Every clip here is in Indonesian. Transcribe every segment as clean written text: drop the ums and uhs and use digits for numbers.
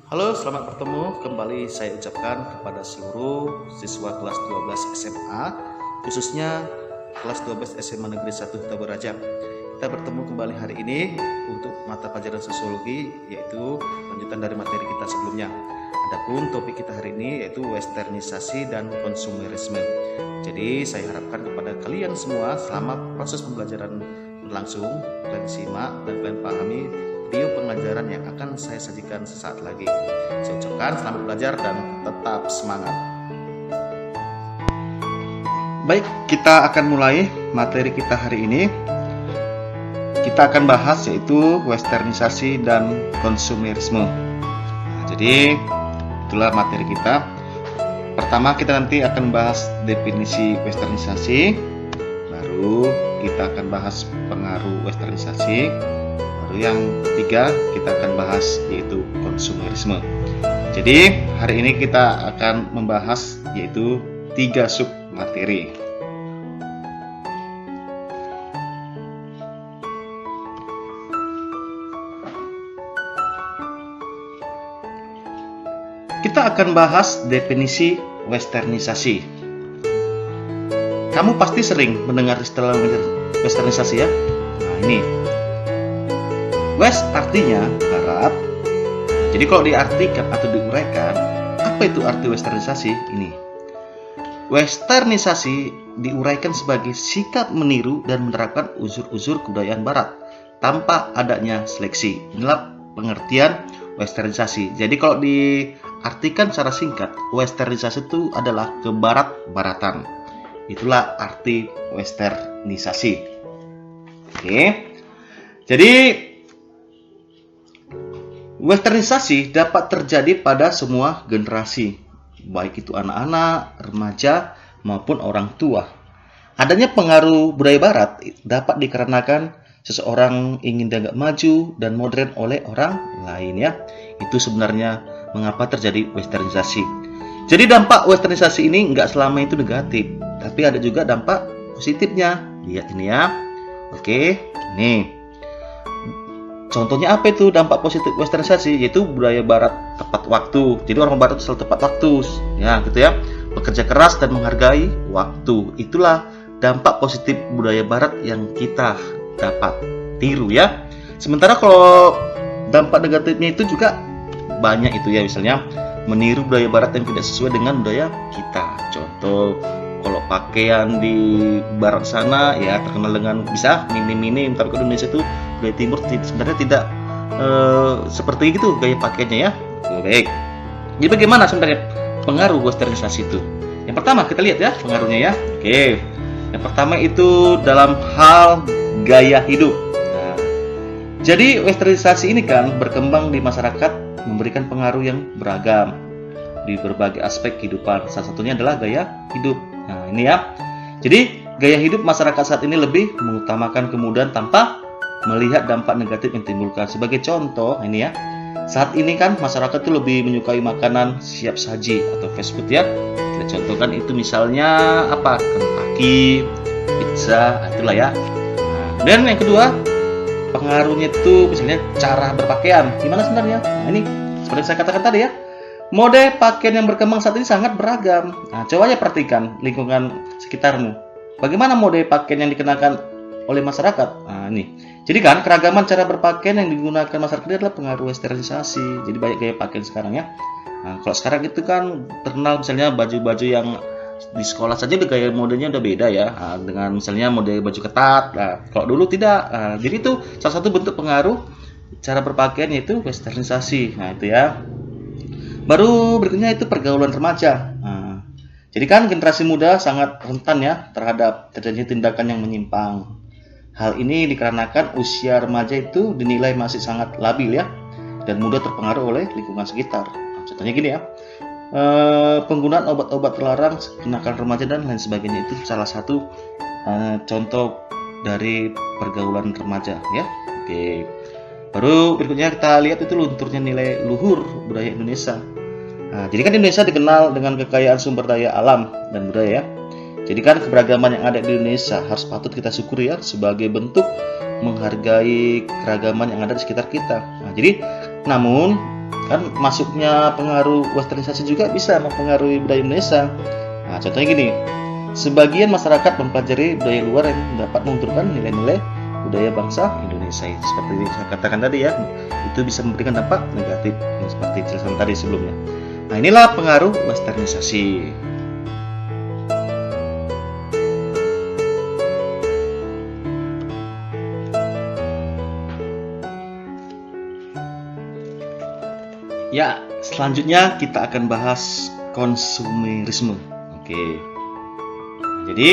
Halo, selamat bertemu. Kembali saya ucapkan kepada seluruh siswa kelas 12 SMA, khususnya kelas 12 SMA Negeri 1 Tabaraja. Kita bertemu kembali hari ini untuk mata pelajaran sosiologi, yaitu lanjutan dari materi kita sebelumnya. Adapun topik kita hari ini yaitu westernisasi dan konsumerisme. Jadi saya harapkan kepada kalian semua selama proses pembelajaran berlangsung, kalian simak dan kalian pahami video pengajaran yang akan saya sajikan sesaat lagi. Saya ucapkan selamat belajar dan tetap semangat. Baik, kita akan mulai materi kita hari ini. Kita akan bahas yaitu westernisasi dan konsumerisme. Jadi itulah materi kita. Pertama kita nanti akan bahas definisi westernisasi, baru kita akan bahas pengaruh westernisasi. Baru yang ketiga kita akan bahas yaitu konsumerisme. Jadi hari ini kita akan membahas yaitu 3 sub materi. Kita akan bahas definisi westernisasi. Kamu pasti sering mendengar istilah westernisasi ya. Nah ini West artinya barat. Jadi kalau diartikan atau diuraikan, apa itu arti westernisasi? Ini. Westernisasi diuraikan sebagai sikap meniru dan menerapkan unsur-unsur kebudayaan barat tanpa adanya seleksi. Inilah pengertian westernisasi. Jadi kalau diartikan secara singkat, westernisasi itu adalah kebarat-baratan. Itulah arti westernisasi. Oke. Jadi westernisasi dapat terjadi pada semua generasi, baik itu anak-anak, remaja, maupun orang tua. Adanya pengaruh budaya barat dapat dikarenakan seseorang ingin dianggap maju dan modern oleh orang lain ya. Itu sebenarnya mengapa terjadi westernisasi. Jadi dampak westernisasi ini nggak selama itu negatif, tapi ada juga dampak positifnya. Lihat ini ya. Oke, nih. Contohnya apa itu dampak positif westernisasi? Yaitu budaya barat tepat waktu. Jadi orang barat selalu tepat waktu, ya gitu ya. Bekerja keras dan menghargai waktu. Itulah dampak positif budaya barat yang kita dapat tiru ya. Sementara kalau dampak negatifnya itu juga banyak itu ya, misalnya meniru budaya barat yang tidak sesuai dengan budaya kita. Contoh, kalau pakaian di barat sana ya terkenal dengan bisa minim-minim, tapi kalau Indonesia itu budaya timur sebenarnya tidak seperti itu gaya pakaiannya ya. Baik. Jadi bagaimana sebenarnya pengaruh westernisasi itu? Yang pertama kita lihat ya pengaruhnya ya. Oke. Yang pertama itu dalam hal gaya hidup. Nah, jadi westernisasi ini kan berkembang di masyarakat, memberikan pengaruh yang beragam di berbagai aspek kehidupan. Salah satunya adalah gaya hidup. Nah, ini ya. Jadi, gaya hidup masyarakat saat ini lebih mengutamakan kemudahan tanpa melihat dampak negatif yang ditimbulkan. Sebagai contoh, ini ya. Saat ini kan masyarakat itu lebih menyukai makanan siap saji atau fast food ya. Kita contohkan itu misalnya apa? Kentucky, pizza, itulah ya. Nah, dan yang kedua, pengaruhnya itu misalnya cara berpakaian. Gimana sebenarnya? Nah, ini seperti saya katakan tadi ya. Mode pakaian yang berkembang saat ini sangat beragam. Nah, coba aja perhatikan lingkungan sekitarmu. Bagaimana mode pakaian yang dikenakan oleh masyarakat? Nah, ini. Jadi kan keragaman cara berpakaian yang digunakan masyarakat ini adalah pengaruh westernisasi. Jadi banyak gaya pakaian sekarang ya. Nah, kalau sekarang itu kan terkenal misalnya baju-baju yang di sekolah saja gaya modenya udah beda ya. Nah, dengan misalnya mode baju ketat. Nah, kalau dulu tidak. Nah, jadi itu salah satu bentuk pengaruh cara berpakaian yaitu westernisasi. Nah, itu ya. Baru berikutnya itu pergaulan remaja. Nah, jadi kan generasi muda sangat rentan ya terhadap terjadinya tindakan yang menyimpang. Hal ini dikarenakan usia remaja itu dinilai masih sangat labil ya dan mudah terpengaruh oleh lingkungan sekitar. Nah, contohnya gini ya, penggunaan obat-obat terlarang, kenakalan remaja dan lain sebagainya itu salah satu contoh dari pergaulan remaja ya. Oke. Baru berikutnya kita lihat itu lunturnya nilai luhur budaya Indonesia. Nah, jadi kan Indonesia dikenal dengan kekayaan sumber daya alam dan budaya ya. Jadi kan keberagaman yang ada di Indonesia harus patut kita syukuri ya sebagai bentuk menghargai keragaman yang ada di sekitar kita. Nah, jadi namun Kan masuknya pengaruh westernisasi juga bisa mempengaruhi budaya Indonesia. Nah, contohnya gini, sebagian masyarakat mempelajari budaya luar yang dapat menunjukkan nilai-nilai budaya bangsa Indonesia. Seperti yang saya katakan tadi ya, itu bisa memberikan dampak negatif seperti jelasan tadi sebelumnya. Nah, inilah pengaruh westernisasi. Ya, selanjutnya kita akan bahas konsumerisme. Oke. Jadi,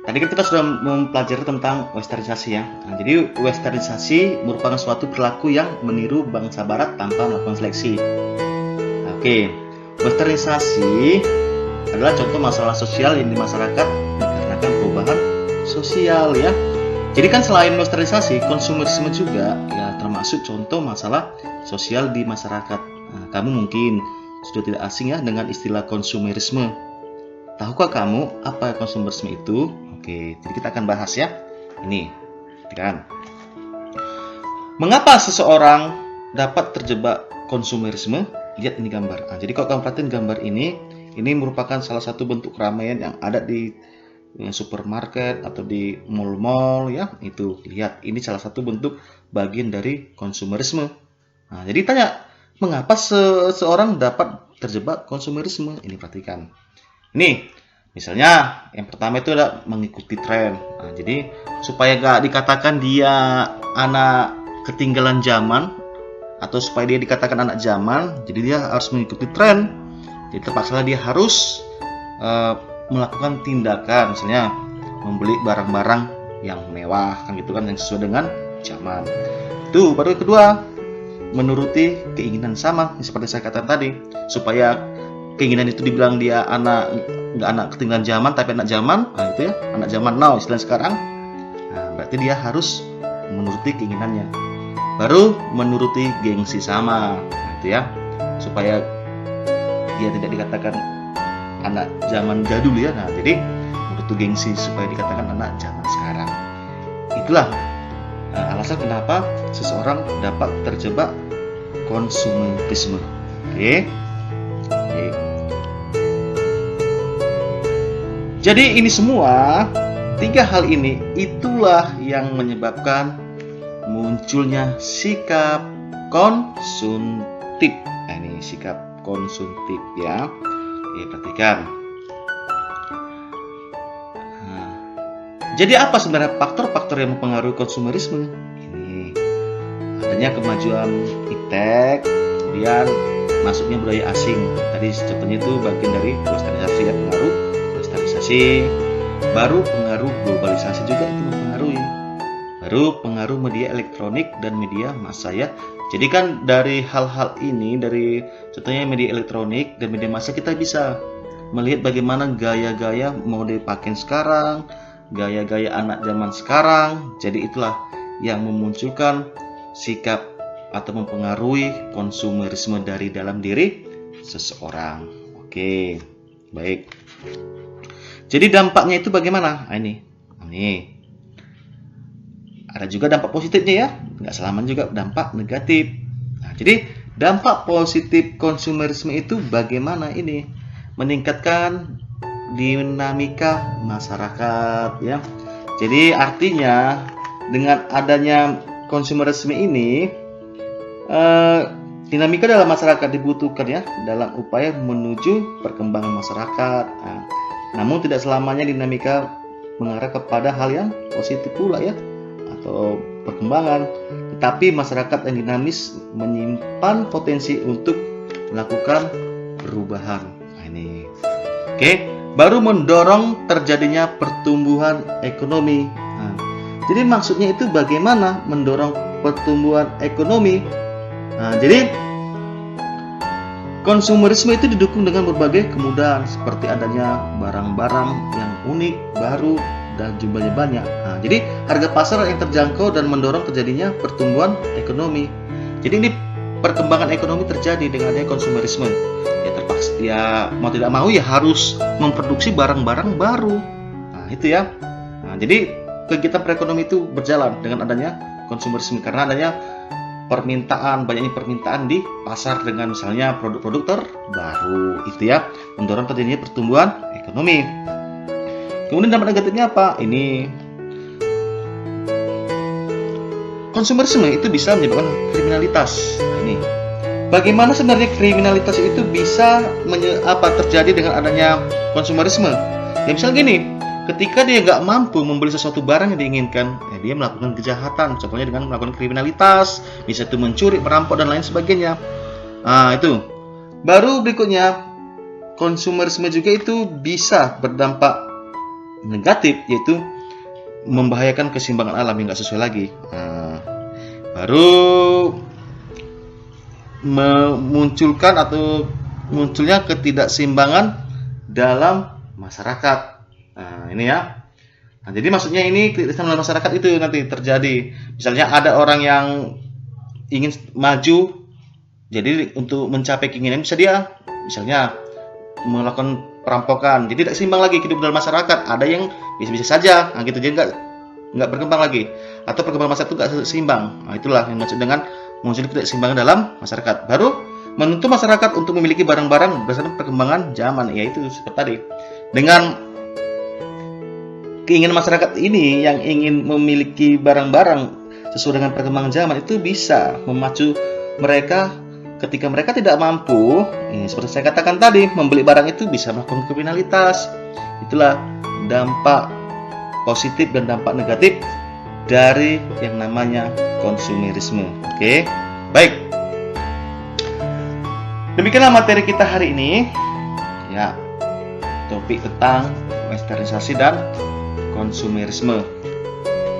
tadi kan kita sudah mempelajari tentang westernisasi ya. Nah, jadi westernisasi merupakan suatu perilaku yang meniru bangsa barat tanpa melakukan seleksi. Oke. Westernisasi adalah contoh masalah sosial yang di masyarakat dikarenakan perubahan sosial ya. Jadi kan selain westernisasi, konsumerisme juga ya termasuk contoh masalah sosial di masyarakat. Nah, kamu mungkin sudah tidak asing ya dengan istilah konsumerisme. Tahukah kamu apa konsumerisme itu? Oke, jadi kita akan bahas ya. Ini, kan. Mengapa seseorang dapat terjebak konsumerisme? Lihat ini gambar. Nah, jadi kalau kamu perhatiin gambar ini merupakan salah satu bentuk keramaian yang ada di supermarket atau di mall-mall ya. Itu lihat, ini salah satu bentuk bagian dari konsumerisme. Nah, jadi tanya, mengapa seseorang dapat terjebak konsumerisme? Ini perhatikan. Nih, misalnya yang pertama itu adalah mengikuti tren. Nah, jadi supaya gak dikatakan dia anak ketinggalan zaman atau supaya dia dikatakan anak zaman, jadi dia harus mengikuti tren. Jadi terpaksa dia harus melakukan tindakan, misalnya membeli barang-barang yang mewah kan gitu kan, yang sesuai dengan zaman. Itu baru kedua, menuruti keinginan sama seperti saya katakan tadi, supaya keinginan itu dibilang dia nggak anak ketinggalan zaman tapi anak zaman. Nah, itu ya anak zaman now istilah sekarang. Nah, berarti dia harus menuruti keinginannya. Baru menuruti gengsi sama. Nah, itu ya supaya dia tidak dikatakan anak zaman jadul ya. Nah, jadi menuruti gengsi supaya dikatakan anak zaman sekarang. Itulah alasan kenapa seseorang dapat terjebak konsumerisme. Oke. Jadi ini semua, tiga hal ini itulah yang menyebabkan munculnya sikap konsumtif. Nah, ini sikap konsumtif ya. Oke, perhatikan. Jadi apa sebenarnya faktor-faktor yang mempengaruhi konsumerisme? Ini adanya kemajuan iptek, kemudian masuknya budaya asing. Tadi contohnya itu bagian dari westernisasi ya, pengaruh westernisasi. Baru pengaruh globalisasi juga itu mempengaruhi. Baru pengaruh media elektronik dan media massa ya. Jadi kan dari hal-hal ini, dari contohnya media elektronik dan media massa, kita bisa melihat bagaimana gaya-gaya mode pakaian sekarang, gaya-gaya anak zaman sekarang. Jadi itulah yang memunculkan sikap atau mempengaruhi konsumerisme dari dalam diri seseorang. Oke, baik. Jadi dampaknya itu bagaimana? Nah, ini. Ada juga dampak positifnya ya, nggak selamanya juga dampak negatif. Nah, jadi dampak positif konsumerisme itu bagaimana ini? Meningkatkan dinamika masyarakat ya. Jadi artinya dengan adanya konsumerisme ini, dinamika dalam masyarakat dibutuhkan ya dalam upaya menuju perkembangan masyarakat. Nah, namun tidak selamanya dinamika mengarah kepada hal yang positif pula ya, atau perkembangan. Tetapi masyarakat yang dinamis menyimpan potensi untuk melakukan perubahan. Nah, ini. Oke, baru mendorong terjadinya pertumbuhan ekonomi. Nah, jadi maksudnya itu bagaimana mendorong pertumbuhan ekonomi? Nah, jadi konsumerisme itu didukung dengan berbagai kemudahan seperti adanya barang-barang yang unik, baru, dan jumlahnya banyak. Nah, jadi harga pasar yang terjangkau dan mendorong terjadinya pertumbuhan ekonomi. Jadi ini perkembangan ekonomi terjadi dengan adanya konsumerisme. Ya terpaksa, ya mau tidak mau ya harus memproduksi barang-barang baru. Nah, itu ya. Nah, jadi kegiatan perekonomian itu berjalan dengan adanya konsumerisme karena adanya banyaknya permintaan di pasar dengan misalnya produk-produk terbaru, itu ya, mendorong terjadinya pertumbuhan ekonomi. Kemudian dampak negatifnya apa? Ini konsumerisme itu bisa menyebabkan kriminalitas. Ini bagaimana sebenarnya kriminalitas itu bisa terjadi dengan adanya konsumerisme? Ya misalnya gini, ketika dia nggak mampu membeli sesuatu barang yang diinginkan, ya dia melakukan kejahatan. Contohnya dengan melakukan kriminalitas, bisa itu mencuri, merampok dan lain sebagainya. Nah itu. Baru berikutnya, konsumerisme juga itu bisa berdampak negatif, yaitu membahayakan keseimbangan alam yang nggak sesuai lagi. Baru memunculkan atau munculnya ketidakseimbangan dalam masyarakat. Nah, ini ya. Nah, jadi maksudnya ini ketidakseimbangan dalam masyarakat itu nanti terjadi. Misalnya ada orang yang ingin maju, jadi untuk mencapai keinginan bisa dia misalnya melakukan perampokan. Jadi tidak seimbang lagi hidup dalam masyarakat. Ada yang bisa-bisa saja, nah gitu, jadi nggak berkembang lagi, atau perkembangan masyarakat itu nggak seimbang. Nah, itulah yang maksud dengan muncul ketidakseimbangan dalam masyarakat. Baru menuntut masyarakat untuk memiliki barang-barang berdasarkan perkembangan zaman, yaitu seperti tadi. Dengan keinginan masyarakat ini yang ingin memiliki barang-barang sesuai dengan perkembangan zaman, itu bisa memacu mereka ketika mereka tidak mampu, seperti saya katakan tadi, membeli barang itu bisa melakukan kriminalitas. Itulah dampak positif dan dampak negatif dari yang namanya konsumerisme. Oke, baik. Demikianlah materi kita hari ini. Ya, topik tentang westernisasi dan konsumerisme.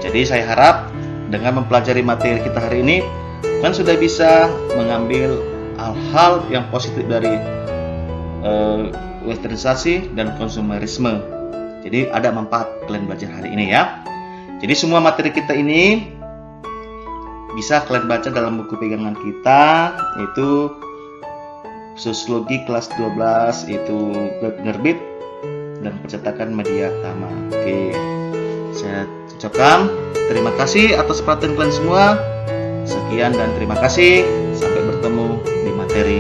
Jadi saya harap dengan mempelajari materi kita hari ini, kalian sudah bisa mengambil hal-hal yang positif dari westernisasi dan konsumerisme. Jadi ada manfaat kalian belajar hari ini ya. Jadi semua materi kita ini bisa kalian baca dalam buku pegangan kita, yaitu Sosiologi kelas 12, itu penerbit dan percetakan Media Tama. Oke, saya ucapkan terima kasih atas perhatian kalian semua. Sekian dan terima kasih. Sampai bertemu di materi